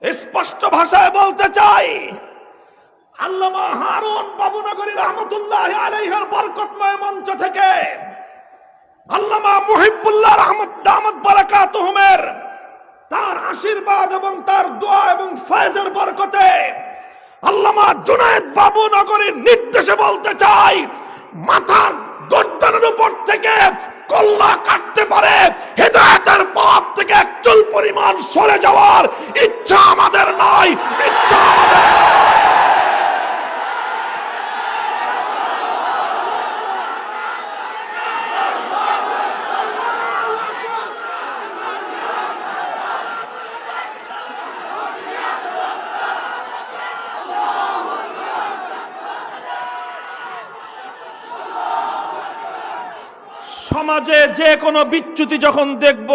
স্পষ্ট ভাষায় বলতে চাই, আল্লামা হারুন বাবুনগরী রহমতুল্লাহি আলাইহির বরকতময় মঞ্চ থেকে আল্লামা মুহিবুল্লাহ রহমত দামাত বারাকাতুহুমের তার আশীর্বাদ এবং তার দোয়া এবং ফয়েজের বরকতে আল্লামা জুনায়েদ বাবুনগরীর নির্দেশে বলতে চাই, মাথার গর্দানের উপর থেকে কল্লা কাটতে পারে হেদায়েতের পথ থেকে এক চুল পরিমাণ সরে যাওয়ার ইচ্ছা আমাদের নয়, ইচ্ছা আমাদের সমাজে যে কোনো বিচ্যুতি যখন দেখব,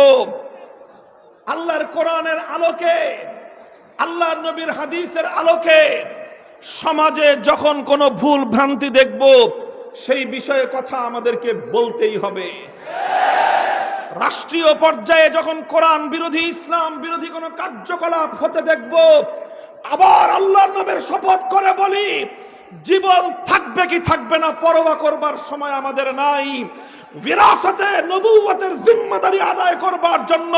আল্লাহর কোরআনের আলোকে, আল্লাহর নবীর হাদিসের আলোকে সমাজে যখন কোনো ভুল ভ্রান্তি দেখব, সেই বিষয়ে কথা আমাদেরকে বলতেই হবে। রাষ্ট্রীয় পর্যায়ে যখন কোরআন বিরোধী, ইসলাম বিরোধী কোনো কার্যকলাপ হতে দেখব, আবার আল্লাহর নবীর শপথ করে বলি, জীবন থাকবে কি থাকবে না পরোয়া করবার সময় আমাদের নাই। বিরাসতে নবুয়তের জিম্মাদারি আদায় করবার জন্য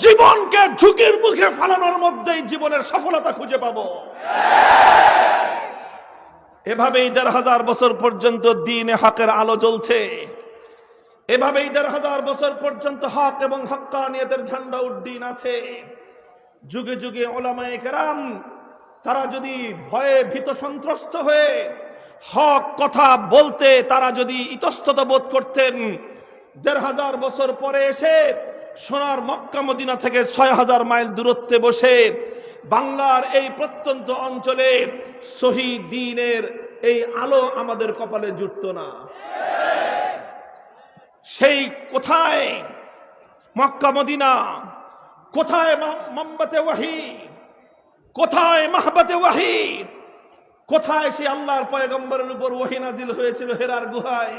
জীবনকে ঝুঁকির মুখে ফেলানোর মধ্যেই জীবনের সফলতা খুঁজে পাবো। এভাবেই ১৫০০ বছর পর্যন্ত দ্বীনে হকের আলো জ্বলছে, এভাবেই ১৫০০ বছর পর্যন্ত হক এবং হক্কানিয়তের ঝান্ডা উড্ডীন আছে। যুগে যুগে উলামায়ে কেরাম তারা যদি ভয়ে ভীত সন্ত্রস্ত হয়ে হক কথা বলতে তারা যদি ইতস্তত বোধ করতেন, ১৫০০ বছর পরে এসে সোনার মক্কা মদিনা থেকে ৬০০০ মাইল দূরত্বে বসে বাংলার এই প্রত্যন্ত অঞ্চলে সহি দ্বীনের এই আলো আমাদের কপালে জুটতো না। সেই কোথায় মক্কা মদিনা, কোথায় মাম্বাতে ওয়াহি, কোথায় মাহবাতে ওয়াহি, কোথায় সে আল্লাহর পয়গম্বরের উপর ওয়াহি নাজিল হয়েছিল হেরার গুহায়,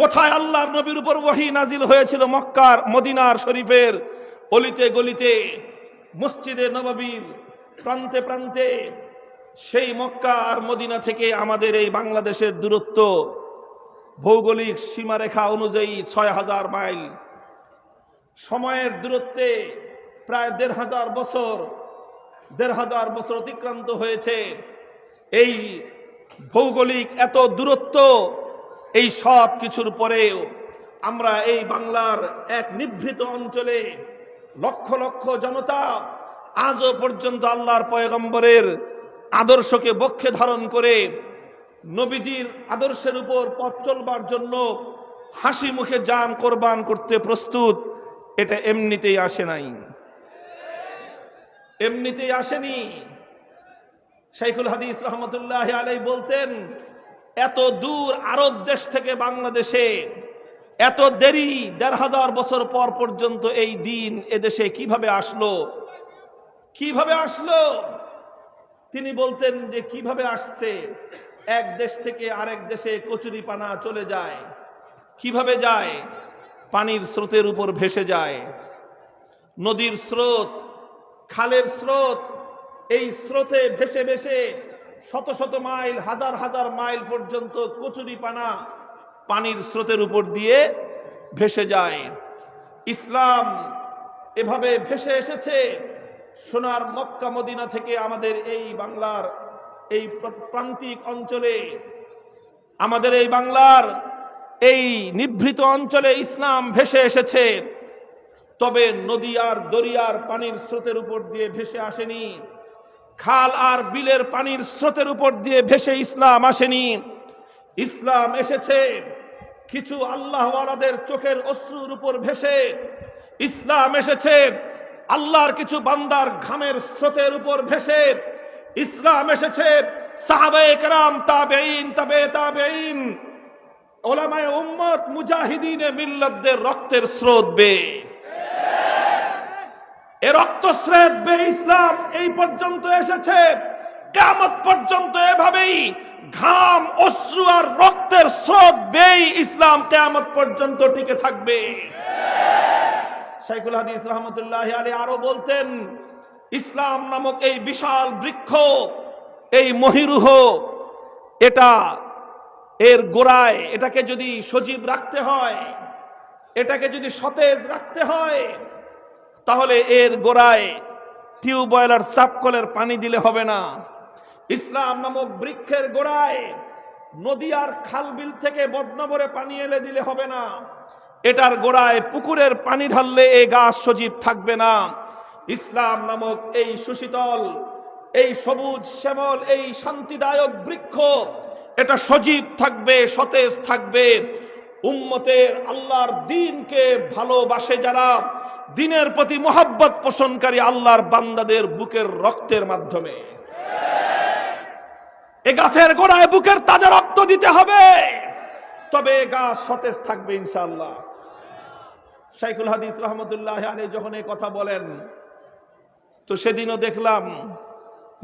কোথায় আল্লাহর নবীর উপর ওয়াহি নাজিল হয়েছিল মক্কার মদিনার শরীফের অলিতে গলিতে, মসজিদে নববীর প্রান্তে প্রান্তে। সেই মক্কা আর মদিনা থেকে আমাদের এই বাংলাদেশের দূরত্ব ভৌগোলিক সীমারেখা অনুযায়ী ৬০০০ মাইল। সময়ের দূরত্বে প্রায় ১৫০০ বছর, ১৫০০ বছর অতিক্রান্ত হয়েছে। এই ভৌগোলিক এত দূরত্ব, এই সব কিছুর পরেও আমরা এই বাংলার এক নিভৃত অঞ্চলে লক্ষ লক্ষ জনতা আজও পর্যন্ত আল্লাহর পয়গম্বরের আদর্শকে বক্ষে ধারণ করে নবীজির আদর্শের উপর পথ চলবার জন্য হাসি মুখে জান কোরবান করতে প্রস্তুত। এটা এমনিতেই আসে নাই, এমনিতেই আসেনি। শাইখুল হাদিস রহমতুল্লাহ আলাইহি বলতেন, এত দূর আরব দেশ থেকে বাংলাদেশে এত দেরি ১৫০০ বছর পর পর্যন্ত এই দিন এদেশে কিভাবে আসলো, কিভাবে আসলো? তিনি বলতেন যে কিভাবে আসছে, এক দেশ থেকে আরেক দেশে কচুরিপানা চলে যায়। কিভাবে যায়? পানির স্রোতের উপর ভেসে যায়। নদীর স্রোত, খালের স্রোত, এই স্রোতে ভেসে ভেসে শত শত মাইল, হাজার হাজার মাইল পর্যন্ত কচুরিপানা পানির স্রোতের উপর দিয়ে ভেসে যায়। ইসলাম এভাবে ভেসে এসেছে সোনার মক্কা মদিনা থেকে আমাদের এই বাংলার এই প্রান্তিক অঞ্চলে, আমাদের এই বাংলার এই নিভৃত অঞ্চলে ইসলাম ভেসে এসেছে। তবে নদী আর দরিয়ার পানির স্রোতের উপর দিয়ে ভেসে আসেনি, খাল আর বিলের পানির স্রোতের উপর দিয়ে ভেসে ইসলাম আসেনি। ইসলাম এসেছে কিছু আল্লাহওয়ালাদের চোখের অশ্রুর উপর ভেসে। ইসলাম এসেছে আল্লাহর কিছু বান্দার ঘামের স্রোতের উপর ভেসে। ইসলাম এসেছে সাহাবায়ে কেরাম, তাবেঈন, তাবে তাবেঈন, উলামায়ে উম্মত, মুজাহিদিনে মিল্লাতদের রক্তের স্রোত বেয়ে। এ রক্ত স্রোত বেয়ে ইসলাম এই পর্যন্ত এসেছে। কিয়ামত পর্যন্ত এভাবেই ঘাম, অশ্রু আর রক্তের স্রোত বেয়ে ইসলাম কিয়ামত পর্যন্ত টিকে থাকবে। শাইখুল হাদিস রহমতুল্লাহ আলাইহি আরো বলতেন, ইসলাম নামক এই বিশাল বৃক্ষ, এই মহিরুহ, এটা এর গোড়ায় এটাকে যদি সজীব রাখতে হয়, এটাকে যদি সতেজ রাখতে হয়, তাহলে এর গোড়ায় টিউবওয়েল আর চাপকলের পানি দিলে হবে না। ইসলাম নামক বৃক্ষের গোড়ায় নদী আর খালবিল থেকে বদনবরে পানি এলে দিলে হবে না। এটার গোড়ায় পুকুরের পানি ঢাললে এই গাছ সজীব থাকবে না। ইসলাম নামক এই সুশীতল, এই সবুজ শ্যামল, এই শান্তিদায়ক বৃক্ষ এটা সজীব থাকবে, সতেজ থাকবে উম্মতের আল্লাহর দ্বীনকে ভালোবাসে যারা, দ্বীনের প্রতি মহব্বত পোষণকারী আল্লাহর বান্দাদের বুকের রক্তের মাধ্যমে। এ গাছের গোড়ায় বুকের তাজা রক্ত দিতে হবে, তবে গাছ সতেজ থাকবে ইনশাআল্লাহ। শাইখুল হাদিস রহমতুল্লাহ আলাইহি যখন এই কথা বলেন, তো সেদিনও দেখলাম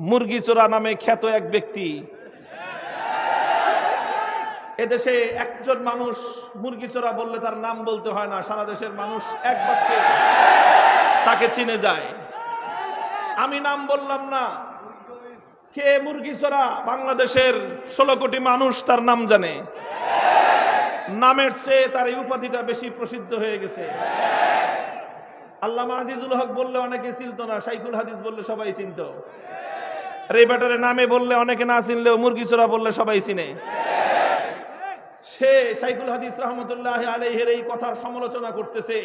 মুরগিচোরা নামে খ্যাত এক ব্যক্তি, এদেশে একজন মানুষ মুরগিচোরা বললে তার নাম বলতে হয় না, সারা দেশের মানুষ এক বাক্যে তাকে চিনে যায়। আমি নাম বললাম না, কে মুরগিচোরা বাংলাদেশের 16 কোটি মানুষ তার নাম জানে। নামের চেয়ে তার এই উপাধিটা বেশি প্রসিদ্ধ হয়ে গেছে। আল্লামা আজিজুল হক বললে অনেকে চিনত না, শাইখুল হাদিস বললে সবাই চিনত। আর এই ব্যাটারে নামে বললে অনেকে না চিনলেও মুরগিচোরা বললে সবাই চিনে। সে শাইখুল হাদিস রহমতুল্লাহ আলাইহির এই কথার সমালোচনা করতেছে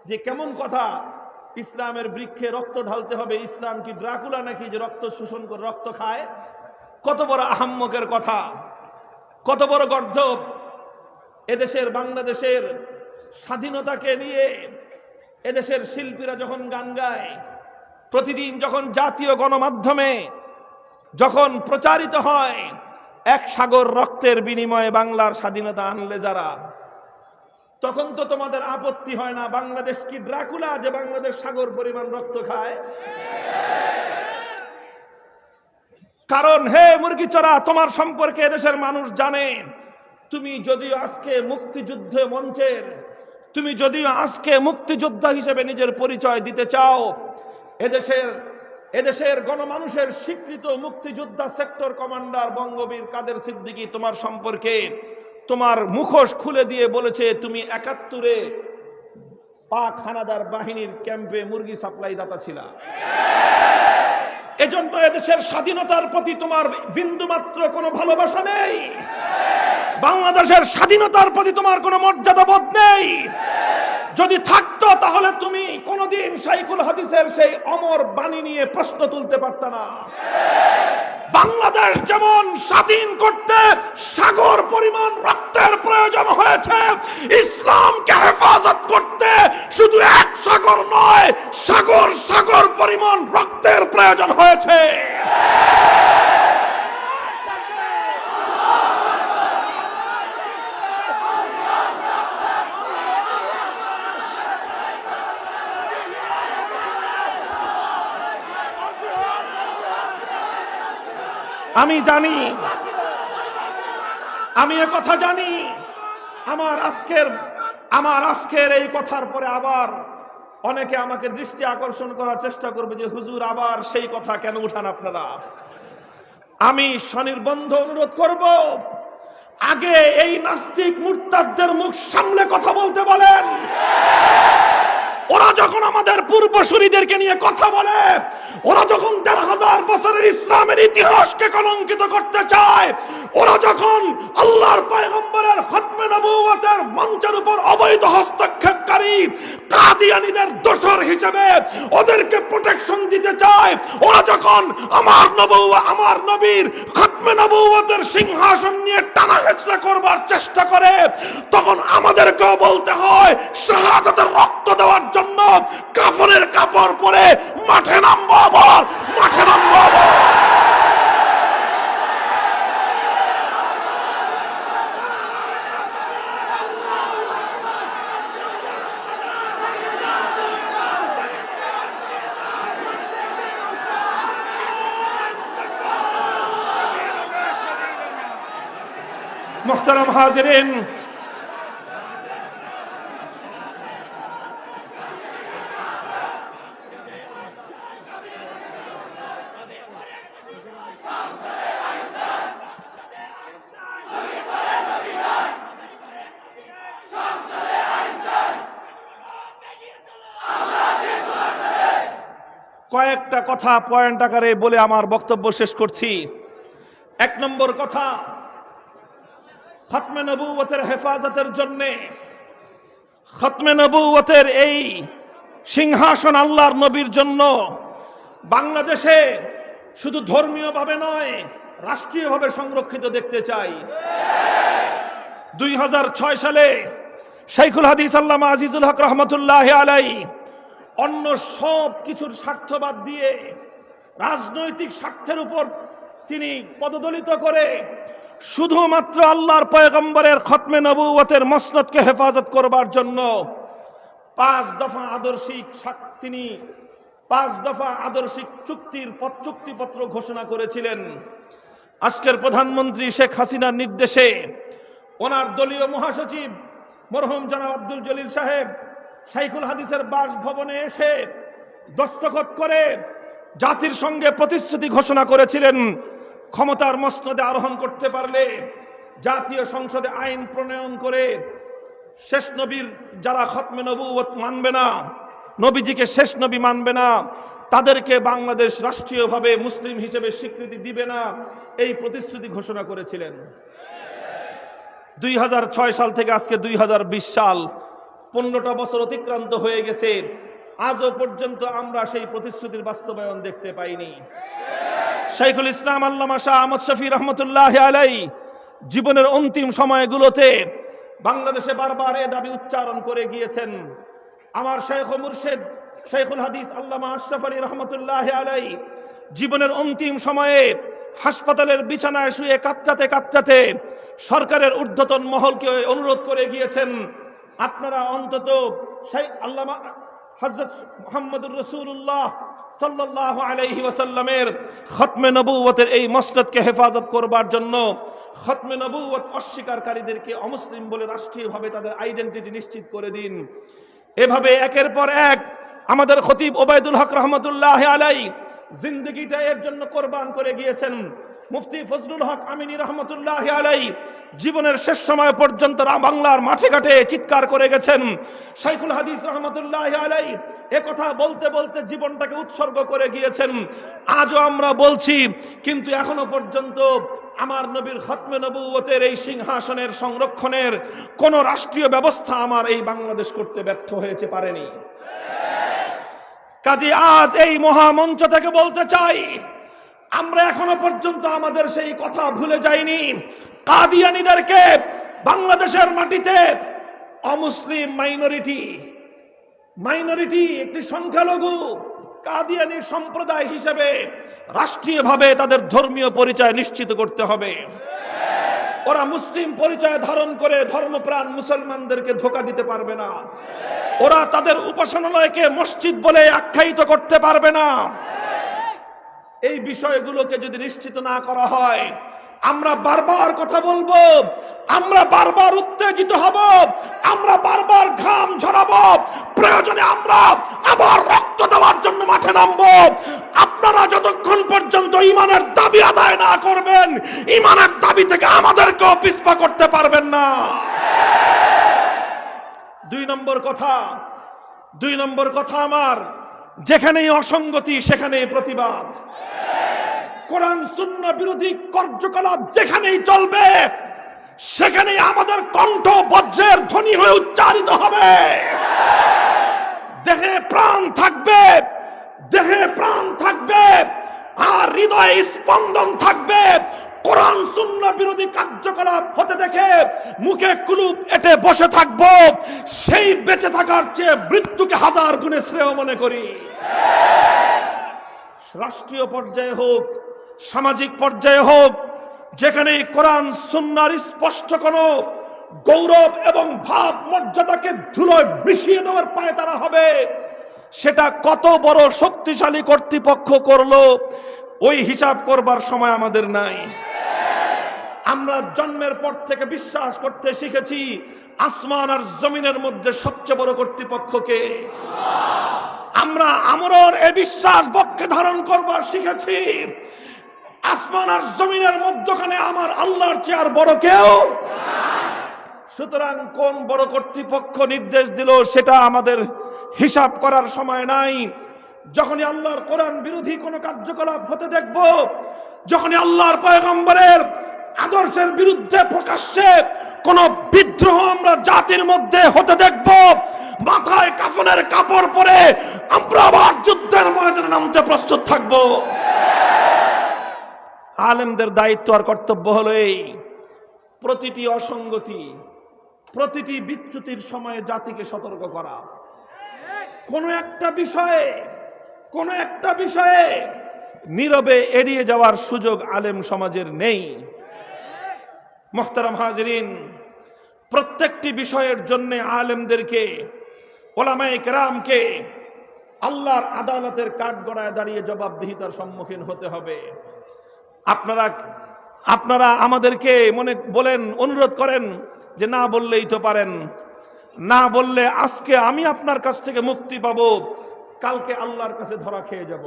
যে কেমন কথা, ইসলামের বৃক্ষে রক্ত ঢালতে হবে, ইসলাম কি ড্রাকুলা নাকি যে রক্ত শোষণ করে রক্ত খায়? কত বড় আহাম্মকের কথা, কত বড় গর্ধব। এদেশের বাংলাদেশের স্বাধীনতাকে নিয়ে এদেশের শিল্পীরা যখন গান গায়, প্রতিদিন যখন জাতীয় গণমাধ্যমে যখন প্রচারিত হয়, এক সাগর রক্তের বিনিময়ে বাংলার স্বাধীনতা আনলে যারা, তখন তো তোমাদের আপত্তি হয় না। বাংলাদেশ কি ড্রাকুলা যে বাংলাদেশ সাগর পরিমাণ রক্ত খায়? কারণ হে মুরগিচোরা, তোমার সম্পর্কে এদেশের মানুষ জানে। তুমি যদিও আজকে মুক্তিযুদ্ধ মঞ্চের, তুমি যদিও আজকে মুক্তিযোদ্ধা হিসেবে নিজের পরিচয় দিতে চাও, এদেশের গণমানুষের স্বীকৃত মুক্তিযোদ্ধা সেক্টর কমান্ডার বঙ্গবীর কাদের সিদ্দিকী তোমার সম্পর্কে তোমার মুখোশ খুলে দিয়ে বলেছে তুমি 71-এ পাক হানাদার বাহিনীর ক্যাম্পে মুরগি সাপ্লাই দাতা ছিলা। এজন্য এদেশের স্বাধীনতার প্রতি তোমার বিন্দুমাত্র কোনো ভালোবাসা নেই। বাংলাদেশের স্বাধীনতার প্রতি তোমার কোনো মর্যাদাবোধ নেই। যদি থাকতো তাহলে তুমি কোনদিন শাইখুল হাদিসের সেই অমর বাণী নিয়ে প্রশ্ন তুলতে পারত না। বাংলাদেশ যেমন স্বাধীন করতে সাগর পরিমাণ রক্তের প্রয়োজন হয়েছে, ইসলামকে হেফাজত করতে শুধু এক সাগর নয়, সাগর সাগর পরিমাণ রক্তের প্রয়োজন হয়েছে। আমি জানি, আমি এ কথা জানি। আমার আজকের এই কথার পরে আবার অনেকে আমাকে দৃষ্টি আকর্ষণ করার চেষ্টা করবে যে হুজুর আবার সেই কথা কেন উঠান আপনারা। আমি স্বনির্বন্ধ অনুরোধ করব, আগে এই নাস্তিক মুরতাদদের মুখ সামলে কথা বলতে বলেন। ওরা যখন আমাদের পূর্বসূরীদেরকে নিয়ে কথা বলে, ওরা যখন ১৫০০ বছরের ইসলামের ইতিহাসকে কলঙ্কিত করতে চায়, ওরা যখন আল্লাহর পয়গম্বরের খতমে নবুয়তের মঞ্চের উপর অবৈধ হস্তক্ষেপকারী কাদিয়ানীদের দোসর হিসেবে ওদেরকে প্রোটেকশন দিতে চায়, ওরা যখন আমার নবীর খতমে নবুয়তের সিংহাসন নিয়ে টানা হেঁচড়া করবার চেষ্টা করে, তখন আমাদেরকেও বলতে হয় শাহাদাতের রক্ত দেওয়ার জন্য কাফনের কাপড় পরে মাঠে নামবো, আবার মাঠে নামবো। মুহতারাম হাজিরিন, কয়েকটা কথা পয়েন্ট আকারে বলে আমার বক্তব্য শেষ করছি। এক নম্বর কথা, খতমে নবুয়তের হেফাজতের জন্য, খতমে নবুয়তের এই সিংহাসন আল্লাহর নবীর জন্য বাংলাদেশে শুধু ধর্মীয়ভাবে নয়, রাষ্ট্রীয়ভাবে সংরক্ষিত দেখতে চাই। 2006 সালে শাইখুল হাদিস আল্লামা আজিজুল হক রহমতুল্লাহ আলাই অন্য সব কিছুর স্বার্থবাদ দিয়ে রাজনৈতিক স্বার্থের উপর তিনি পদদলিত করে শুধুমাত্র আল্লাহর পয়গম্বরের খতমে নবুয়তের মসনদকে হেফাজত করবার জন্য 5 দফা আদর্শিক চুক্তিপত্র ঘোষণা করেছিলেন। আজকের প্রধানমন্ত্রী শেখ হাসিনার নির্দেশে ওনার দলীয় মহাসচিব মরহুম জনাব আব্দুল জলিল সাহেব শাইখুল হাদিসের বাসভবনে এসে দস্তখত করে জাতির সঙ্গে প্রতিশ্রুতি ঘোষণা করেছিলেন, ক্ষমতার মসনদে আরোহণ করতে পারলে জাতীয় সংসদে আইন প্রণয়ন করে শেষ নবীর যারা খতমে নবুয়ত মানবে না, নবীজিকে শেষ নবী মানবে না, তাদেরকে বাংলাদেশ রাষ্ট্রীয়ভাবে মুসলিম হিসেবে স্বীকৃতি দিবে না, এই প্রতিশ্রুতি ঘোষণা করেছিলেন। 2006 সাল থেকে আজকে 2020 সাল, 15টা বছর অতিক্রান্ত হয়ে গেছে, আজও পর্যন্ত আমরা সেই প্রতিশ্রুতির বাস্তবায়ন দেখতে পাইনি। শাইখুল ইসলাম আল্লামা শাহ আহমদ শফি রহমতুল্লাহ আলাই জীবনের অন্তিম সময়গুলোতে বাংলাদেশে বারবার এ দাবি উচ্চারণ করে গিয়েছেন। আমার শাইখ ও মুর্শিদ শাইখুল হাদিস আল্লামা আশরাফ আলী রহমতুল্লাহ আলাই জীবনের অন্তিম সময়ে হাসপাতালের বিছানায় শুয়ে কাঁদতে সরকারের ঊর্ধ্বতন মহলকে অনুরোধ করে গিয়েছেন, আপনারা অন্তত আল্লামা হযরত মুহাম্মদুর রাসূলুল্লাহ সাল্লাল্লাহু আলাইহি ওয়াসাল্লামের খতমে নবুয়তের এই মসনদকে হেফাজত করবার জন্য খতমে নবুয়ত অস্বীকারীদেরকে অমুসলিম বলে রাষ্ট্রীয়ভাবে তাদের আইডেন্টিটি নিশ্চিত করে দিন। এভাবে একের পর এক আমাদের খতিব ওবায়দুল হক রহমতুল্লাহ আলাই জিন্দেগিটা এর জন্য কোরবান করে গিয়েছেন। মুফতি ফজলুল হক আমিনী রহমতুল্লাহ আলাই জীবনের শেষ সময় পর্যন্ত বাংলার মাঠে ঘাটে চিৎকার করে গেছেন। শাইখুল হাদিস রহমতুল্লাহ আলাই কথা বলতে বলতে জীবনটাকে উৎসর্গ করে গিয়েছেন। আজও আমরা বলছি, কিন্তু এখনো পর্যন্ত আমার নবীর খতমে নবুয়তের এই সিংহাসনের সংরক্ষণের কোন রাষ্ট্রীয় ব্যবস্থা আমার এই বাংলাদেশ করতে ব্যর্থ হয়েছে, পারেনি। কাজে আজ এই মহামঞ্চ থেকে বলতে চাই, আমরা এখনো পর্যন্ত আমাদের সেই কথা ভুলে যাইনি। কাদিয়ানীদেরকে বাংলাদেশের মাটিতে অমুসলিম মাইনরিটি একটি সংখ্যালঘু কাদিয়ানী সম্প্রদায় হিসেবে রাষ্ট্রীয়ভাবে তাদের ধর্মীয় পরিচয় নিশ্চিত করতে হবে। ওরা মুসলিম পরিচয় ধারণ করে ধর্মপ্রাণ মুসলমানদেরকে ধোঁকা দিতে পারবে না। ওরা তাদের উপাসনালয়কে মসজিদ বলে আখ্যায়িত করতে পারবে না। এই বিষয়গুলোকে যদি নিশ্চিত না করা হয়, আমরা বারবার কথা বলবো, আমরা বারবার উত্তেজিত হব, আমরা বারবার ঘাম ঝরাবো, প্রয়োজনে আমরা আবার রক্ত দেওয়ার জন্য মাঠে নামবো। আপনারা যতক্ষণ পর্যন্ত ঈমানের দাবি আদায় না করবেন, ঈমানের দাবি থেকে আমাদেরকেও পিছপা করতে পারবেন না। 2 নম্বর কথা আমার, যেখানেই অসঙ্গতি সেখানেই প্রতিবাদ। কোরআন সুন্নাহ বিরোধী কার্যকলাপ যেখানেই চলবে, সেখানেই আমাদের কণ্ঠ বজ্রের ধ্বনি হয়ে উচ্চারিত হবে। দেহে প্রাণ থাকবে আর হৃদয়ে স্পন্দন থাকবে। কোরআন সুন্নাহ বিরোধী কার্যকলাপ হতে দেখে মুখে কুলুপ এঁটে বসে থাকবো, সেই বেঁচে থাকার চেয়ে মৃত্যুকে 1000 গুণে শ্রেয় মনে করি। রাষ্ট্রীয় পর্যায়ে হোক, সামাজিক পর্যায়ে হোক, যেখানে কোরআন সুন্নাহর স্পষ্ট কোনো গৌরব এবং ভাব মর্যাদাকে ধুলোয় মিশিয়ে দেওয়ার পায়তারা হবে, সেটা কত বড় শক্তিশালী কর্তৃপক্ষ করলো ওই হিসাব করবার সময় আমাদের নাই। আমরা জন্মের পর থেকে বিশ্বাস করতে শিখেছি আসমান আর জমিনের মধ্যে সবচেয়ে বড় কর্তৃপক্ষকে। আমরা আমরার এই বিশ্বাস বক্ষে ধারণ করবার শিখেছি আসমান আর জমিনের মধ্যখানে আমার আল্লাহর চেয়ে আর বড় কেউ। সুতরাং কোন বড় কর্তৃপক্ষ নির্দেশ দিল সেটা আমাদের হিসাব করার সময় নাই। যখনই আল্লাহর কোরআন বিরোধী কোনো কার্যকলাপ হতে দেখব, যখনই আল্লাহর পয়গম্বরের আদর্শের বিরুদ্ধে প্রকাশ্যে কোন বিদ্রোহ আমরা জাতির মধ্যে হতে দেখব, মাথায় কাফনের কাপড় পরে আমরা আবার যুদ্ধের ময়দানে নামতে প্রস্তুত থাকব। আলেমদের দায়িত্ব আর কর্তব্য হলো এই, প্রতিটি অসঙ্গতি, প্রতিটি বিচ্যুতির সময়ে জাতিকে সতর্ক করা। কোনো একটা বিষয়ে নীরবে এড়িয়ে যাওয়ার সুযোগ আলেম সমাজের নেই। মুহতারাম হাজিরিন, প্রত্যেকটি বিষয়ের জন্য আলেমদেরকে, ওলামায়ে কেরামকে আল্লাহর আদালতের কাঠগড়ায় দাঁড়িয়ে জবাবদিহিতার সম্মুখীন হতে হবে। আপনারা আমাদেরকে অনুরোধ করেন যে না বললেই তো পারেন, না বললে আজকে আমি আপনার কাছ থেকে মুক্তি পাবো, কালকে আল্লাহর কাছে ধরা খেয়ে যাব।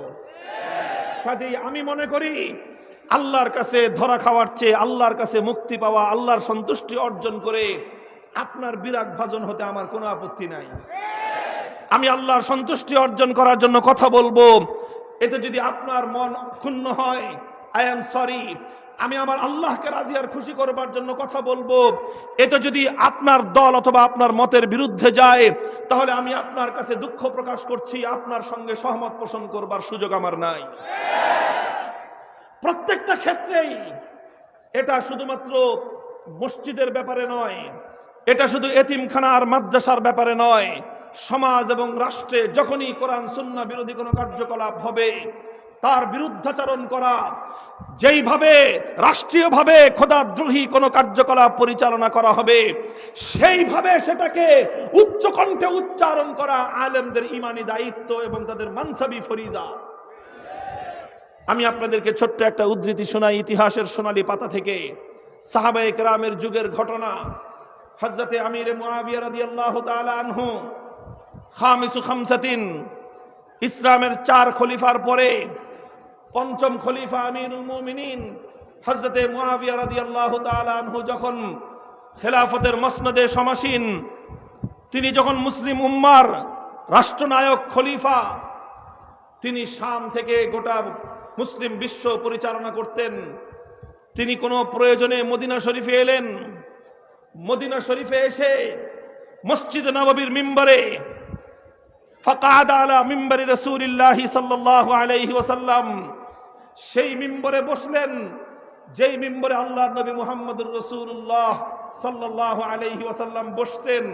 কাজেই আমি মনে করি আল্লাহর কাছে ধরা খাওয়ার চেয়ে আল্লাহর কাছে মুক্তি পাওয়া, আল্লাহর সন্তুষ্টি অর্জন করে আপনার বিরাগ ভাজন হতে আমার কোনো আপত্তি নাই। আমি আল্লাহর সন্তুষ্টি অর্জন করার জন্য কথা বলবো, এতে যদি আপনার মন ক্ষুণ্ণ হয়, আই এম সরি। আমি আমার আল্লাহকে রাজি আর খুশি করবার জন্য কথা বলবো, এটা যদি আপনার দল অথবা আপনার মতের বিরুদ্ধে যায়, তাহলে আমি আপনার কাছে দুঃখ প্রকাশ করছি, আপনার সঙ্গে সহমত পোষণ করবার সুযোগ আমার নাই। প্রত্যেকটা ক্ষেত্রেই এটা শুধুমাত্র মসজিদের ব্যাপারে নয়, এটা শুধু এতিমখানা আর মাদ্রাসার ব্যাপারে নয়। সমাজ এবং রাষ্ট্রে যখনই কোরআন সুন্নাহ বিরোধী কোনো কার্যকলাপ হবে, তার বিরুদ্ধাচরণ করা, যেইভাবে রাষ্ট্রীয়ভাবে খোদাদ্রোহী কোনো কার্যকলাপ পরিচালনা করা হবে, সেইভাবে সেটাকে উচ্চকণ্ঠে উচ্চারণ করা আলেমদের ইমানি দায়িত্ব এবং তাদের মানসাবি ফরিদা। আমি আপনাদেরকে ছোট্ট একটা উদ্ধৃতি শোনাই ইতিহাসের সোনালী পাতা থেকে, সাহাবায়ে কেরামের যুগের ঘটনা। হযরতে আমিরে মুআবিয়া রাদিয়াল্লাহু তাআলা আনহু, খামিসু খামসাতিন, ইসলামের 4 খলিফার পরে পঞ্চম খলিফা আমিরুল মুমিনিন হযরতে মুআবিয়া রাদিয়াল্লাহু তাআলা আনহু যখন খেলাফতের মসনদে সমাসীন, তিনি যখন মুসলিম উম্মার রাষ্ট্রনায়ক খলিফা, তিনি শাম থেকে গোটা মুসলিম বিশ্ব পরিচালনা করতেন। তিনি কোনো প্রয়োজনে মদিনা শরীফে এলেন। মদিনা শরীফে এসে মসজিদ নববীর মিম্বরে ফাকাদ আলা মিম্বরি রাসূলিল্লাহি সাল্লাল্লাহু আলাইহি ওয়াসাল্লাম, সেই মিম্বরে বসলেন যেই মিম্বরে আল্লাহর নবী মুহাম্মদুর রাসূলুল্লাহ সাল্লাল্লাহু আলাইহি ওয়াসাল্লাম বসতেন।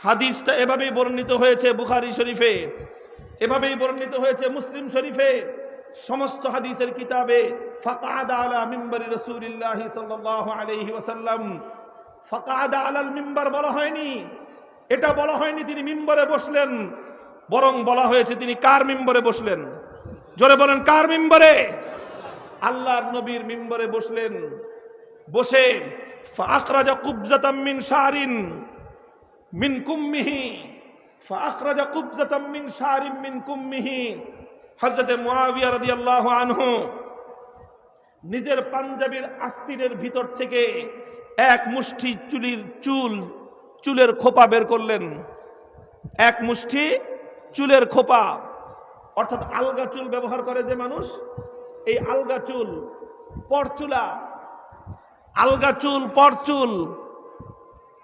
হাদিসটা এভাবেই বর্ণিত হয়েছে বুখারী শরীফে, এভাবেই বর্ণিত হয়েছে মুসলিম শরীফে, সমস্ত হাদিসের কিতাবে ফাকাদ আলা মিম্বরি রাসূলিল্লাহি সাল্লাল্লাহু আলাইহি ওয়াসাল্লাম। ফাকাদ আলাল মিম্বার বলা হয়নি, এটা বলা হয়নি তিনি মিম্বরে বসলেন, বরং বলা হয়েছে তিনি কার মিম্বরে বসলেন? জোরে বলেন, কার মিম্বরে? আল্লাহর নবীর মিম্বরে বসলেন। বসে ফাআখরাজা কুবজাতাম মিন শারিন মিন কুম্মিহি, ফাআখরাজা কুবজাতাম মিন শারিন মিন কুম্মিহি। হযরতে মুআবিয়া রাদিয়াল্লাহু আনহু নিজের পাঞ্জাবির আস্তিনের ভিতর থেকে এক মুষ্টি চুলের খোপা বের করলেন। এক মুষ্টি চুলের খোপা, অর্থাৎ আলগা চুল ব্যবহার করে যে মানুষ, এই আলগা চুল, পরচুলা, আলগা চুল, পরচুল,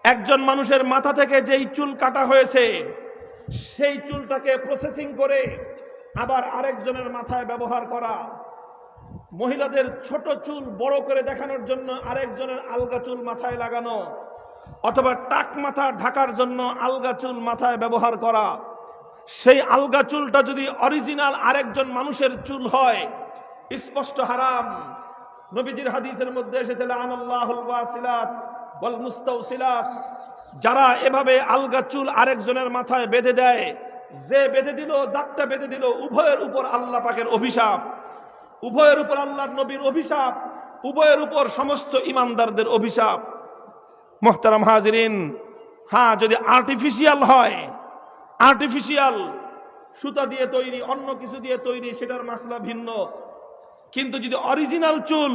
একজন মানুষের মাথা থেকে যেই চুল কাটা হয়েছে সেই চুলটাকে প্রসেসিং করে আবার আরেকজনের মাথায় ব্যবহার করা। মহিলাদের ছোট চুল বড় করে দেখানোর জন্য আরেকজনের আলগা চুল মাথায় লাগানো, অথবা টাক মাথা ঢাকার জন্য আলগা চুল মাথায় ব্যবহার করা। সেই আলগা চুলটা যদি অরিজিনাল আরেকজন মানুষের চুল হয়, স্পষ্ট হারাম। নবীজির হাদিসের মধ্যে এসেছে লানাল্লাহুল ওয়াসিলাত ওয়াল মুস্তাওসিলাত, যারা এভাবে আলগা চুল আরেকজনের মাথায় বেঁধে দেয়, যে বেঁধে দিল, যারটা বেঁধে দিল, উভয়ের উপর আল্লাহ পাকের অভিশাপ, উভয়ের উপর আল্লাহর নবীর অভিশাপ, উভয়ের উপর সমস্ত ইমানদারদের অভিশাপ। মুহতারাম হাজিরিন, হ্যাঁ, যদি আর্টিফিশিয়াল হয়, আর্টিফিশিয়াল সুতা দিয়ে তৈরি, অন্য কিছু দিয়ে তৈরি, সেটার মাসলা ভিন্ন। কিন্তু যদি অরিজিনাল চুল,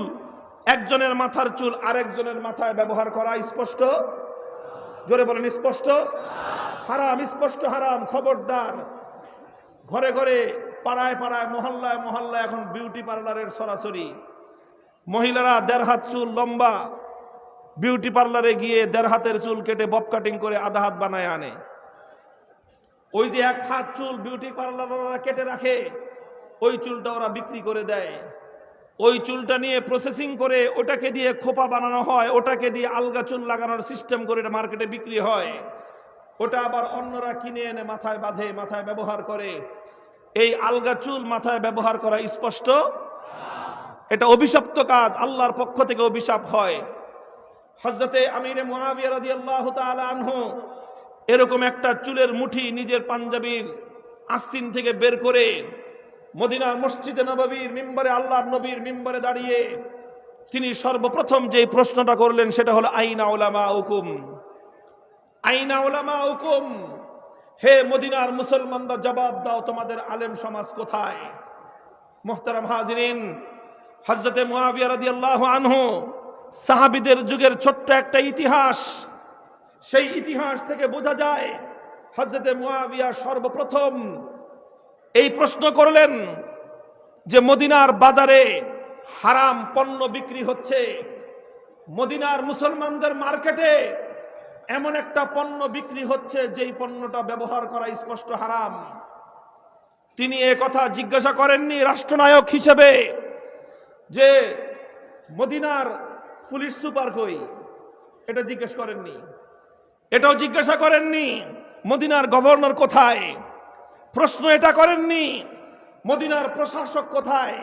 একজনের মাথার চুল আরেকজনের মাথায় ব্যবহার করা, স্পষ্ট, জোরে বলেন, স্পষ্ট হারাম, স্পষ্ট হারাম। খবরদার, ঘরে ঘরে, পাড়ায় পাড়ায়, মহল্লায় মহল্লায় এখন বিউটি পার্লারের সরাসরি। মহিলারা 1.5 হাত চুল লম্বা, বিউটি পার্লারে গিয়ে 1.5 হাতের চুল কেটে বব কাটিং করে আধা হাত বানায় আনে। ওই যে 1 হাত চুল বিউটি পার্লাররা কেটে রাখে, ওই চুলটা ওরা বিক্রি করে দেয়। ওই চুলটা নিয়ে প্রসেসিং করে ওটাকে দিয়ে খোপা বানানো হয়, ওটাকে দিয়ে আলগা চুল লাগানোর সিস্টেম করে এটা মার্কেটে বিক্রি হয়। ওটা আবার অন্যরা কিনে এনে মাথায় বাঁধে, মাথায় ব্যবহার করে। এই আলগা চুল মাথায় ব্যবহার করা স্পষ্ট এটা অভিশপ্ত কাজ, আল্লাহর পক্ষ থেকে অভিশাপ হয়। হযরতে আমিরে মুআবিয়া রাদিয়াল্লাহু তাআলা আনহু এরকম একটা চুলের মুঠি নিজের পাঞ্জাবির আস্তিন থেকে বের করে মদিনার মসজিদে নববীর মিম্বরে, আল্লাহর নবীর মিম্বরে দাঁড়িয়ে তিনি সর্বপ্রথম যে প্রশ্নটা করলেন সেটা হলো আইনা উলামাউকুম, আইনা উলামাউকুম, হে মদিনার মুসলমানরা জবাব দাও তোমাদের আলেম সমাজ কোথায়। মুহতারাম হাজিরিন, হযরতে মুআবিয়া রাদিয়াল্লাহু আনহু সাহাবীদের যুগের ছোট্ট একটা ইতিহাস, সেই ইতিহাস থেকে বোঝা যায় হযরতে মুআবিয়া সর্বপ্রথম এই প্রশ্ন করলেন যে মদিনার বাজারে হারাম পণ্য বিক্রি হচ্ছে, মদিনার মুসলমানদের মার্কেটে এমন একটা পণ্য বিক্রি হচ্ছে যেই পণ্যটা ব্যবহার করা স্পষ্ট হারাম। তিনি এ কথা জিজ্ঞাসা করেননি রাষ্ট্রনায়ক হিসেবে যে মদিনার পুলিশ সুপার কই, এটা জিজ্ঞেস করেননি। এটাও জিজ্ঞাসা করেননি মদিনার গভর্নর কোথায়, প্রশ্ন এটা করেননি মদিনার প্রশাসক কোথায়,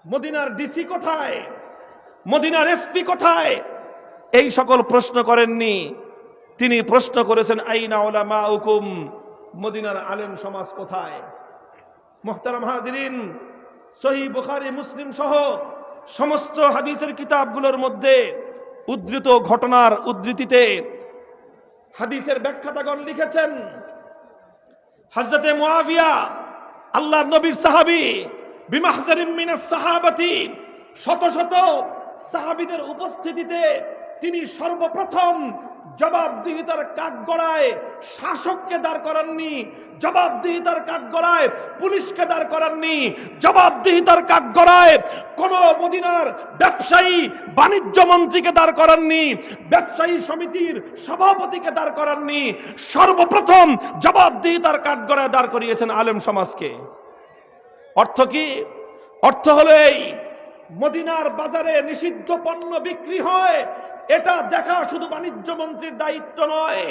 মদিনার ডিসি কোথায়, মদিনার এসপি কোথায়, এই সকল প্রশ্ন করেননি। তিনি প্রশ্ন করেছেন আইনা উলামাউকুম, মদিনার আলেম সমাজ কোথায়। মুহতারাম হাজিরিন, সহিহ বুখারী, মুসলিম সহ সমস্ত হাদিসের কিতাবগুলোর মধ্যে উদ্ধৃত ঘটনার উদ্ধৃতিতে হাদিসের ব্যাখ্যাতাগণ লিখেছেন হযরতে মুআবিয়া আল্লাহর নবীর সাহাবী, বিমাহজারিম মিনাস সাহাবাতি, শত শত সাহাবীদের উপস্থিতিতে তিনি সর্বপ্রথম জবাবদিহিতার কাঠগড়ায় শাসককে দাঁড় করাননি, জবাবদিহিতার কাঠগড়ায় পুলিশকে দাঁড় করাননি, জবাবদিহিতার কাঠগড়ায় কোন মদিনার ব্যবসায়ী বাণিজ্য মন্ত্রীকে দাঁড় করাননি, ব্যবসায়ী সমিতির সভাপতিকে দাঁড় করাননি। সর্বপ্রথম জবাবদিহিতার কাঠগড়ায় দাঁড় করিয়েছেন আলেম সমাজকে। অর্থ কি? অর্থ হলো এই, মদিনার বাজারে নিষিদ্ধ পণ্য বিক্রি হয়, এটা দেখা শুধু বাণিজ্য মন্ত্রীর দায়িত্ব নয়।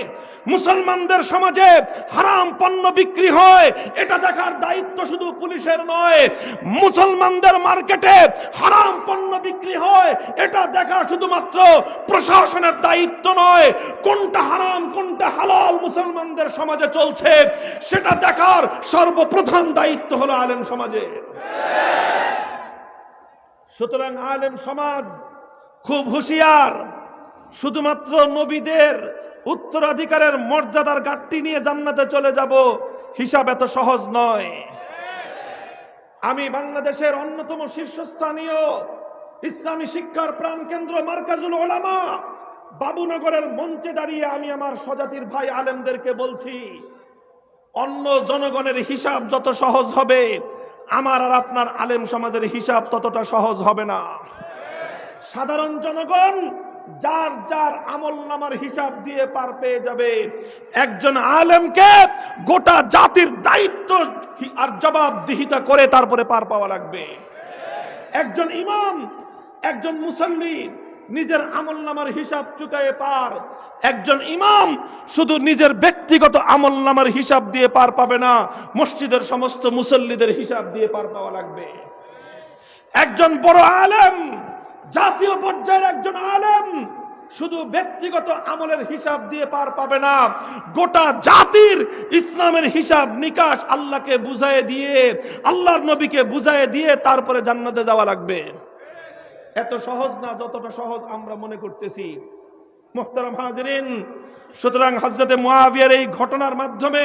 মুসলমানদের সমাজে হারাম পণ্য বিক্রি হয়, এটা দেখার দায়িত্ব শুধু পুলিশের নয়। মুসলমানদের মার্কেটে হারাম পণ্য বিক্রি হয়, এটা দেখা শুধুমাত্র প্রশাসনের দায়িত্ব নয়। কোনটা হারাম কোনটা হালাল মুসলমানদের সমাজে চলছে সেটা দেখার সর্বপ্রধান দায়িত্ব হলো আলেম সমাজে। সুতরাং আলেম সমাজ খুব হুঁশিয়ার। শুধুমাত্র নবীদের উত্তরাধিকারের মর্যাদার গাঁটটি নিয়ে জান্নাতে চলে যাব, হিসাব এত সহজ নয়। আমি বাংলাদেশের অন্যতম শীর্ষস্থানীয় ইসলামী শিক্ষার প্রাণকেন্দ্র মারকাজুল উলামা বাবুনগরের মঞ্চে দাঁড়িয়ে আমি আমার স্বজাতির ভাই আলেমদেরকে বলছি, অন্য জনগণের হিসাব যত সহজ হবে, আমার আর আপনার আলেম সমাজের হিসাব ততটা সহজ হবে না। সাধারণ জনগণ যার যার আমলনামার হিসাব দিয়ে পার পেয়ে যাবে। একজন আলেমকে গোটা জাতির দায়িত্ব আর জবাবদিহিতা করে তারপরে পার পাওয়া লাগবে। একজন ইমাম, একজন মুসল্লি নিজের আমলনামার হিসাব চুকায়ে পার। একজন ইমাম শুধু নিজের ব্যক্তিগত আমলনামার হিসাব দিয়ে পার পাবে না, মসজিদের সমস্ত মুসল্লিদের হিসাব দিয়ে পার পাওয়া লাগবে। একজন বড় আলেম, জাতীয় পর্যায়ের একজন আলেম শুধু ব্যক্তিগত আমলের হিসাব দিয়ে পার পাবে না, গোটা জাতির ইসলামের হিসাব নিকাশ আল্লাহকে বুঝায় দিয়ে, আল্লাহর নবীকে বুঝায় দিয়ে তারপরে জান্নাতে যাওয়া লাগবে। এত সহজ না যতটা সহজ আমরা মনে করতেছি। মুহতারাম হাজিরিন, সুতরাং হযরতে মুআবিয়ার এই ঘটনার মাধ্যমে,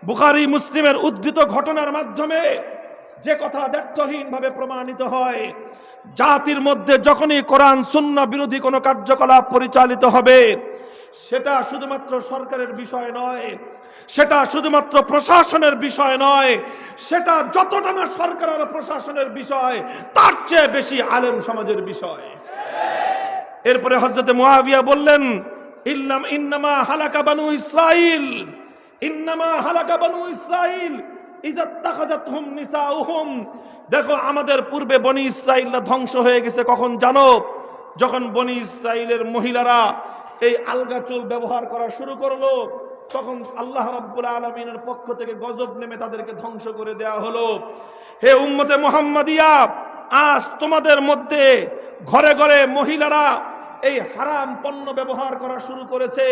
বুখারী মুসলিমের উদ্ধৃত ঘটনার মাধ্যমে যে কথা দ্ব্যর্থহীনভাবে প্রমাণিত হয়, জাতির মধ্যে যখনই কোরআন সুন্নাহ বিরোধী কোনো কার্যকলাপ পরিচালিত হবে, সেটা শুধুমাত্র সরকারের বিষয় নয়, সেটা শুধুমাত্র প্রশাসনের বিষয় নয়, সেটা যতটা না সরকার আর প্রশাসনের বিষয় তার চেয়ে বেশি আলেম সমাজের বিষয়। এরপরে হযরত মুআবিয়া বললেন, ইন্নামা হালাকা বানু ইসরাইল, ইন্নামা হালাকা বানু ইসরাইল ইযা তাখাযাতহুম নিসাউহুম। দেখো আমাদের পূর্বে বনি ইসরাইলরা ধ্বংস হয়ে গেছে কখন জানো? যখন বনি ইসরাইলের মহিলারা এই আলগা চুল ব্যবহার করা শুরু করলো, তখন আল্লাহ রাব্বুল আলামিনের পক্ষ থেকে গজব নেমে তাদেরকে ধ্বংস করে দেয়া হলো। হে উম্মতে মুহাম্মাদিয়া, আজ তোমাদের মধ্যে ঘরে ঘরে মহিলারা এই হারাম পণ্য ব্যবহার করা শুরু করেছে।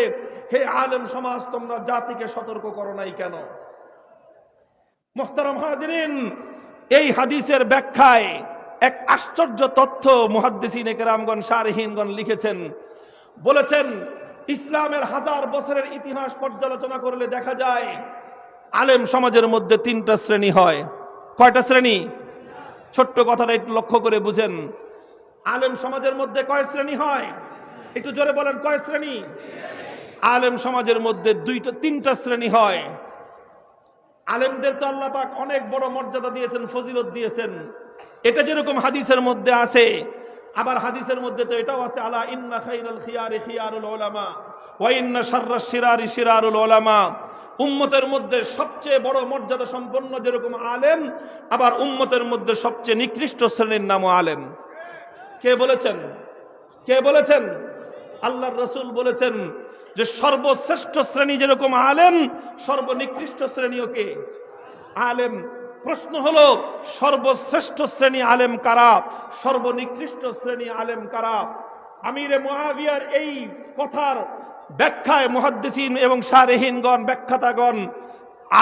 হে আলেম সমাজ, তোমরা জাতিকে সতর্ক করো নাই কেন? মুহতারাম হাজিরিন, এই হাদিসের ব্যাখ্যায় এক আশ্চর্য তথ্য মুহাদ্দিসিনে কেরামগণ শারহিনগণ লিখেছেন। বলেছেন, ইসলামের 1000 বছরের ইতিহাস পর্যালোচনা করলে দেখা যায় আলেম সমাজের মধ্যে 3টা শ্রেণী হয়। কয়টা শ্রেণী? ছোট্ট কথাটা একটু লক্ষ্য করে বুঝেন। আলেম সমাজের মধ্যে কয় শ্রেণী হয়? একটু জোরে বলেন, কয় শ্রেণী? আলেম সমাজের মধ্যে 3টা শ্রেণী হয়। আলেমদের তো আল্লাহ পাক অনেক বড় মর্যাদা দিয়েছেন, ফজিলত দিয়েছেন। এটা যেরকম হাদিসের মধ্যে আছে, আবার হাদিসের মধ্যে তো এটাও আছে, আলা ইন্না খাইরাল খিয়ারি খিয়ারুল উলামা ওয়া ইন্না শাররাশ শিরারি শিরারুল উলামা। উম্মতের মধ্যে সবচেয়ে বড় মর্যাদা সম্পন্ন যেরকম আলেম, আবার উম্মতের মধ্যে সবচেয়ে নিকৃষ্ট শ্রেণীর নামও আলেম। কে বলেছেন? কে বলেছেন? আল্লাহর রাসূল বলেছেন যে সর্বশ্রেষ্ঠ শ্রেণী যেরকম আলেম, সর্বনিকৃষ্ট শ্রেণীও কে? আলেম। প্রশ্ন হলো, সর্বশ্রেষ্ঠ শ্রেণী আলেম কারা, সর্বনিকৃষ্ট শ্রেণী আলেম কারা? আমিরে মুআবিয়ার এই কথার ব্যাখ্যায় মুহাদ্দিসিন এবং শারহিনগণ, ব্যাখ্যাতাগণ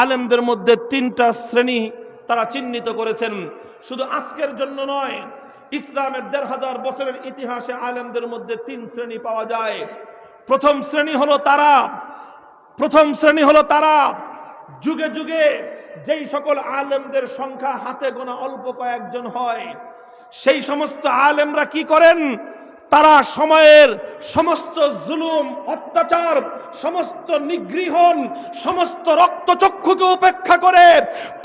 আলেমদের মধ্যে 3টা শ্রেণী তারা চিহ্নিত করেছেন। শুধু আজকের জন্য নয়, ইসলামের 1500 বছরের ইতিহাসে আলেমদের মধ্যে 3 শ্রেণী পাওয়া যায়। প্রথম শ্রেণী হলো তারা যুগে যুগে যেই সকল আলেমদের সংখ্যা হাতে গোনা অল্প কয়েকজন হয়, সেই সমস্ত আলেমরা কি করেন? তারা সময়ের সমস্ত জুলুম, অত্যাচার, সমস্ত নিগৃহণ, সমস্ত রক্তচক্ষুকে উপেক্ষা করে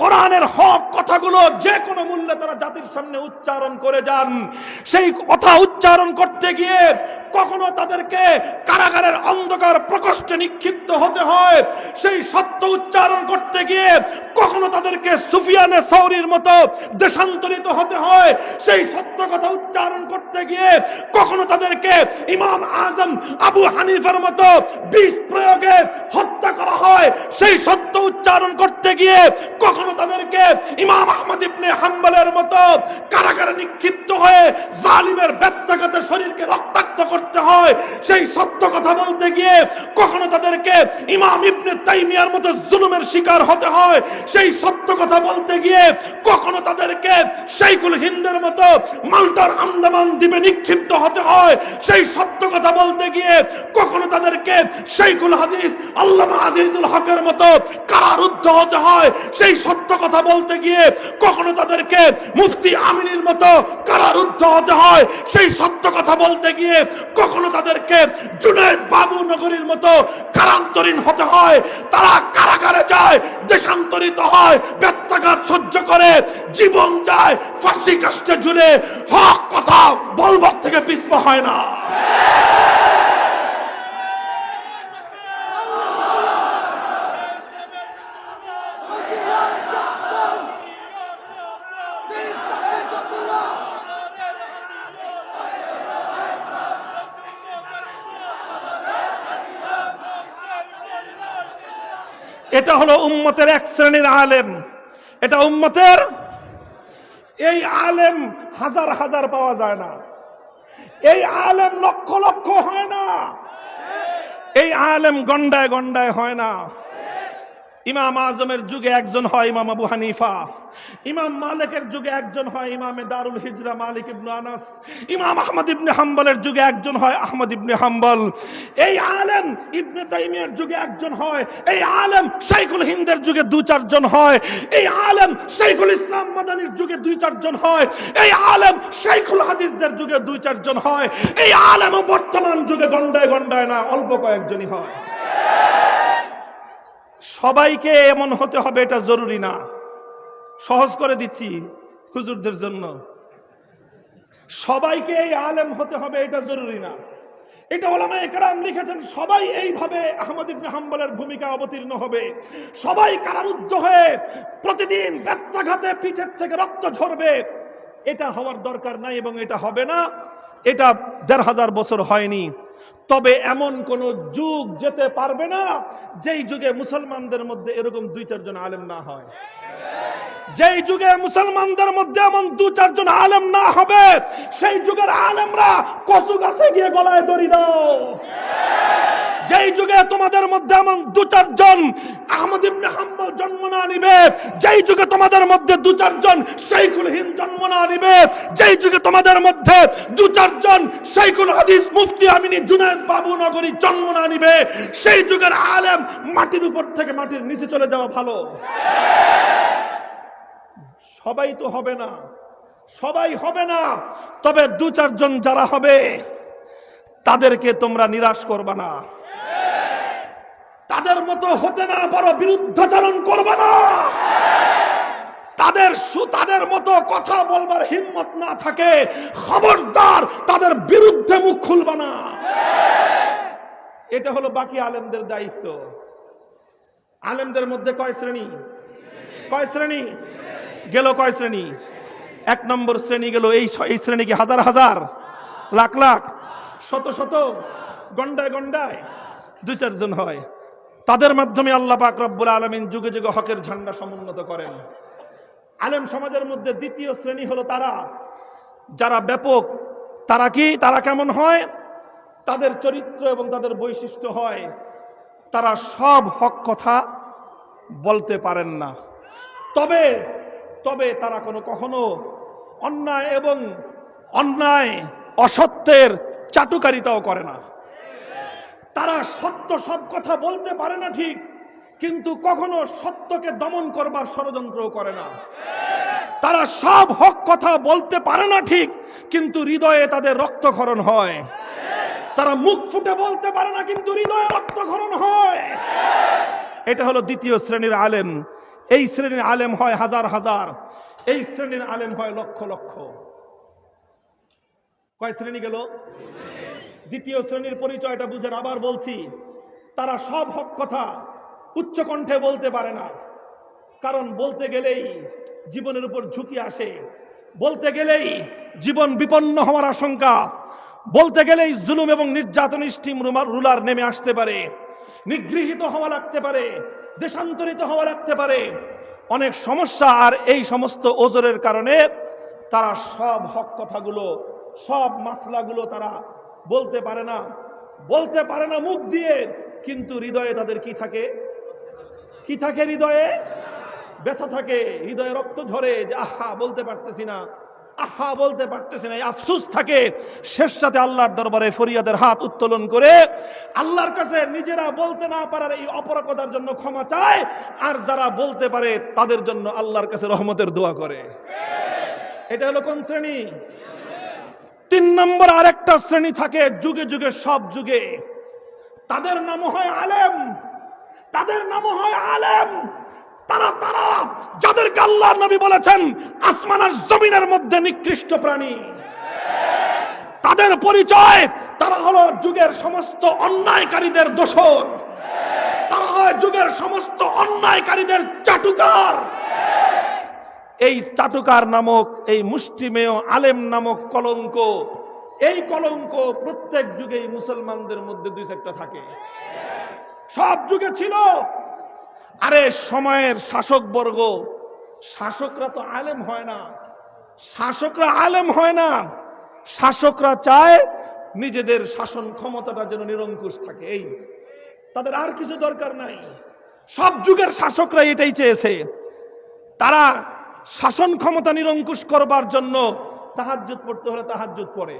কোরআনের হক কথাগুলো যে কোনো মূল্যে তারা জাতির সামনে উচ্চারণ করে যান। সেই কথা উচ্চারণ করতে গিয়ে কখনো তাদেরকে কারাগারের অন্ধকার প্রকোষ্ঠে নিক্ষিপ্ত হতে হয়, সেই সত্য উচ্চারণ করতে গিয়ে কখনো তাদেরকে সুফিয়ানে সাউরির মতো দেশান্তরিত হতে হয়, সেই সত্য কথা উচ্চারণ করতে গিয়ে কখনো তাদেরকে ইমাম আজম আবু হানিফার মতো বিষ প্রয়োগে হত্যা করা হয়, সেই সত্য উচ্চারণ করতে গিয়ে কখনো তাদেরকে ইমাম আহমদ ইবনে হাম্বলের মতো কারাগারে নিক্ষিপ্ত হয়ে জালিমের বেত্রাঘাতে শরীরকে রক্তাক্ত করতে হয়, সেই সত্য কথা বলতে গিয়ে কখনো তাদেরকে ইমাম ইবনে তাইমিয়ার মতো জুলুমের শিকার হতে হয়, সেই সত্য কথা বলতে গিয়ে কখনো তাদেরকে শাইখুল হিন্দের মতো মাল্টার আন্দামান দ্বীপে নিক্ষিপ্ত হতে হয়, সেই সত্য কথা বলতে গিয়ে কখনো তাদেরকে শাইখুল হাদিস আল্লামা আজিজুল হকের মতো কারারুদ্ধ হতে হয়, সেই সত্য কথা বলতে গিয়ে কখনো তাদেরকে মুফতি আমিনীর মতো কারারুদ্ধ হতে হয়, সেই সত্য কথা বলতে গিয়ে কখনো তাদেরকে জুনায়েদ বাবু নগরীর মতো কারান্তরীণ হতে হয়। তারা কারাগারে যায়, দেশান্তরিত হয়, বেত্রাঘাত সহ্য করে জীবন যায়, ফাঁসি কাষ্ঠে ঝুলে হক কথা বলবার থেকে পিছপা হয় না। এটা হলো উম্মতের এক শ্রেণীর আলেম। এটা উম্মতের, এই আলেম হাজার হাজার পাওয়া যায় না, এই আলেম লক্ষ লক্ষ হয় না, এই আলেম গন্ডায় গন্ডায় হয় না। ইমাম আজমের যুগে একজন হয় ইমাম আবু হানিফা। ইমাম মালিকের যুগে একজন হয় ইমামে দারুল হিজরা মালিক ইবনে আনাস, ইমাম আহমদ ইবনে হাম্বলের যুগে একজন হয় আহমদ ইবনে হাম্বল, এই আলেম ইবনে তাইমিয়ার যুগে একজন হয়, এই আলেম শাইখুল হিন্দের যুগে 2-4 জন হয়, এই আলেম শাইখুল ইসলাম মাদানির যুগে 2-4 জন হয়, এই আলেম শাইখুল হাদিসদের যুগে 2-4 জন হয়, এই আলেম বর্তমান যুগে গন্ডায় গন্ডায় না অল্প কয়েকজনই হয়। সবাইকে এমন হতে হবে এটা জরুরি না, সহজ করে দিচ্ছি হুজুরদের জন্য। সবাইকে এই আলেম হতে হবে এটা জরুরি না, এটা উলামায়ে কেরাম লিখেছেন। সবাই এইভাবে আহমদ ইবনে হাম্বলের ভূমিকা অবতীর্ণ হবে, সবাই কারারুদ্ধ হয়ে প্রতিদিন ব্যথাঘাতে পিঠের থেকে রক্ত ঝরবে, এটা হওয়ার দরকার নাই এবং এটা হবে না। এটা 1500 বছর হয়নি। তবে এমন কোন যুগ যেতে পারবে না যেই যুগে মুসলমানদের মধ্যে এরকম 2-4 জন আলেম না হয়। যেই যুগে মুসলমানদের মধ্যে এমন 2-4 জন আলেম না হবে, সেই যুগের আলেমরা কচু গাছে গিয়ে গলায় দড়ি দাও। যেই যুগে তোমাদের মধ্যে এমন 2-4 জন আহমদ ইবনে হাম্বল জন্ম না নিবে, যেই যুগে তোমাদের মধ্যে 2-4 জন শাইখুল হিন্দ জন্ম না নিবে, যেই যুগে তোমাদের মধ্যে 2-4 জন শাইখুল হাদিস মুফতি আমিনী জুনায়েদ বাবু নগরী জন্ম না নিবে, সেই যুগের আলেম মাটির উপর থেকে মাটির নিচে চলে যাওয়া ভালো। সবাই তো হবে না, সবাই হবে না, তবে 2-4 জন যারা হবে তাদেরকে তোমরা নিরাশ করবা না, তাদের মতো হতে না পারো বিরুদ্ধাচরণ করবা না, তাদের মতো কথা বলবার হিম্মত না থাকে খবরদার তাদের বিরুদ্ধে মুখ খুলবা না। এটা হলো বাকি আলেমদের দায়িত্ব। আলেমদের মধ্যে কয় শ্রেণী? গেল কয় শ্রেণী? 1 নম্বর শ্রেণী গেল এই শ্রেণী কি হাজার হাজার, লাখ লাখ, শত শত, গন্ডায় গন্ডায় 2-4 জন হয়। তাদের মাধ্যমে আল্লাহ পাক রব্বুল আলামিন যুগে যুগে হকের ঝান্ডা সমুন্নত করেন। আলেম সমাজের মধ্যে দ্বিতীয় শ্রেণী হলো তারা যারা ব্যাপক। তারা কেমন হয়? তাদের চরিত্র এবং তাদের বৈশিষ্ট্য হয় তারা সব হক কথা বলতে পারেন না, তবে তারা কখনো অন্যায় অসত্যের চাটুকারিতাও করে না। তারা সত্য সব কথা বলতে পারে না ঠিক, কিন্তু কখনো সত্যকে দমন করবার ষড়যন্ত্রও করে না। তারা সব হক কথা বলতে পারে না ঠিক, কিন্তু হৃদয়ে তাদের রক্তক্ষরণ হয়। তারা মুখ ফুটে বলতে পারে না, কিন্তু হৃদয়ে রক্তক্ষরণ হয়। এটা হলো দ্বিতীয় শ্রেণীর আলেম। এই শ্রেণীর আলেম হয় হাজার হাজার, এই শ্রেণীর আলেম হয় লক্ষ লক্ষ। কয় শ্রেণী গেল? দ্বিতীয় শ্রেণীর পরিচয়টা বুঝেন, আবার বলছি। তারা সব হক কথা উচ্চ কণ্ঠে বলতে পারে না, কারণ বলতে গেলেই জীবনের উপর ঝুঁকি আসে, বলতে গেলেই জীবন বিপন্ন হওয়ার আশঙ্কা, বলতে গেলেই জুলুম এবং নির্যাতন স্টিম রুলার নেমে আসতে পারে, নিগৃহীত হওয়া লাগতে পারে, দেশান্তরিত হওয়া লাগতে পারে, অনেক সমস্যা। আর এই সমস্ত ওজরের কারণে তারা সব হক কথাগুলো, সব মাসলাগুলো তারা বলতে পারে না মুখ দিয়ে, কিন্তু হৃদয়ে তাদের কি থাকে? হৃদয়ে ব্যথা থাকে, হৃদয়ে রক্ত ঝরে যে আহা বলতে পারতেছি না, আফসোস থাকে। শেষ সাথে আল্লাহর দরবারে ফরিয়াদের হাত উত্তোলন করে আল্লাহর কাছে নিজেরা বলতে না পারার এই অপরাধের জন্য ক্ষমা চায়, আর যারা বলতে পারে তাদের জন্য আল্লাহর কাছে রহমতের দোয়া করে। এটা হলো কোন শ্রেণী? 3 নম্বর আরেকটা শ্রেণী থাকে যুগে যুগে, সব যুগে। তাদের নাম হয় আলেম। তারা যাদেরকে আল্লাহর নবী বলেছেন আসমান আর জমিনের মধ্যে নিকৃষ্ট প্রাণী। তাদের পরিচয়, তারা হলো যুগের সমস্ত অন্যায়কারীদের দোসর, তারা হয় যুগের সমস্ত অন্যায়কারীদের চাটুকার। এই চাটুকার নামক, এই মুষ্টিমেয় আলেম নামক কলঙ্ক, এই কলঙ্ক প্রত্যেক যুগেই মুসলমানদের মধ্যে 2-1টা থাকে, সব যুগে ছিল। আরে সময়ের শাসকবর্গ, শাসকরা তো আলেম হয় না, শাসকরা চায় নিজেদের শাসন ক্ষমতাটা যেন নিরঙ্কুশ থাকে, এই তাদের আর কিছু দরকার নাই। সব যুগের শাসকরা এটাই চেয়েছে। তারা শাসন ক্ষমতা নিরঙ্কুশ করবার জন্য তাহাজ্জুদ পড়তে হলে তাহাজ্জুদ পড়ে,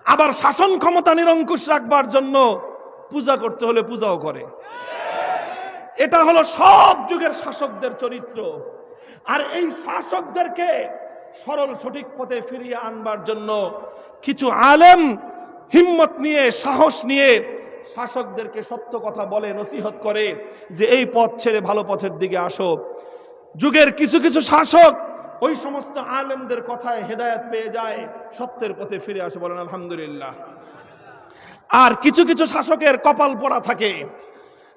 আবার শাসন ক্ষমতা নিরঙ্কুশ রাখবার জন্য পূজা করতে হলে পূজাও করে। এটা হলো সব যুগের শাসকদের চরিত্র। আর এই শাসকদেরকে সরল সঠিক পথে ফিরিয়ে আনবার জন্য কিছু আলেম হিম্মত নিয়ে, সাহস নিয়ে শাসকদেরকে সত্য কথা বলে, নসিহত করে যে এই পথ ছেড়ে ভালো পথের দিকে আসো। যুগের কিছু কিছু শাসক ওই সমস্ত আলেমদের কথায় হেদায়েত পেয়ে যায়, সত্যের পথে ফিরে আসে, বলেন আলহামদুলিল্লাহ। আর কিছু কিছু শাসকের কপাল পোড়া থাকে,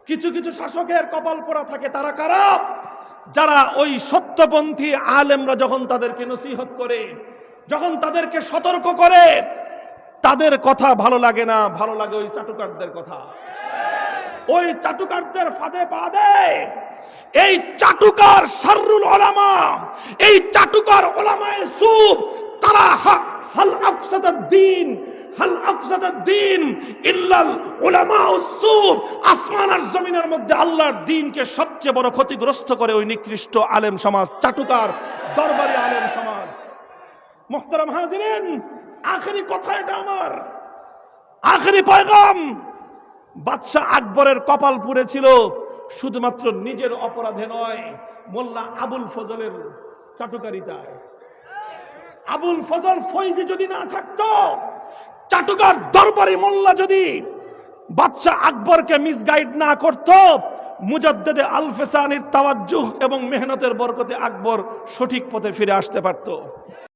কিছু কিছু শাসকের কপাল পোড়া থাকে। তারা কারা? যারা ওই সত্যপন্থী আলেমরা যখন তাদেরকে নসিহত করে, যখন তাদেরকে সতর্ক করে, তাদের কথা ভালো লাগে না, ভালো লাগে ওই চাটুকারদের কথা। ওই চাটুকারদের ফাঁদে পা দেয়। এই চাটুকার শাররুল উলামা, এই চাটুকার উলামায়ে সু, তারা হাল আফসাদাদ-দ্বীন, হাল আফসাদাদ-দ্বীন ইল্লাল উলামাউস সু। আসমান আর জমিনের মধ্যে আল্লাহর দ্বীনকে সবচেয়ে বড় ক্ষতিগ্রস্ত করে ওই নিকৃষ্ট আলেম সমাজ, চাটুকার দরবারি আলেম সমাজ। মুহতারাম হাজিরিন, আখেরি কথা এটা আমার, আখেরি পয়গাম। বাদশাহ আকবরের কপাল পুড়েছিল শুধুমাত্র নিজের অপরাধে নয়, মোল্লা আবুল ফজলের চাটুকারিতায়। আবুল ফজল ফৈজি যদি না থাকতো, চাটুকার দরবারি মোল্লা যদি বাদশাহ আকবরকে মিসগাইড না করত, মুজাদ্দেদে আল-ফিসানির তাওয়াজ্জুহ এবং মেহনতের বরকতে আকবর সঠিক পথে ফিরে আসতে পারত।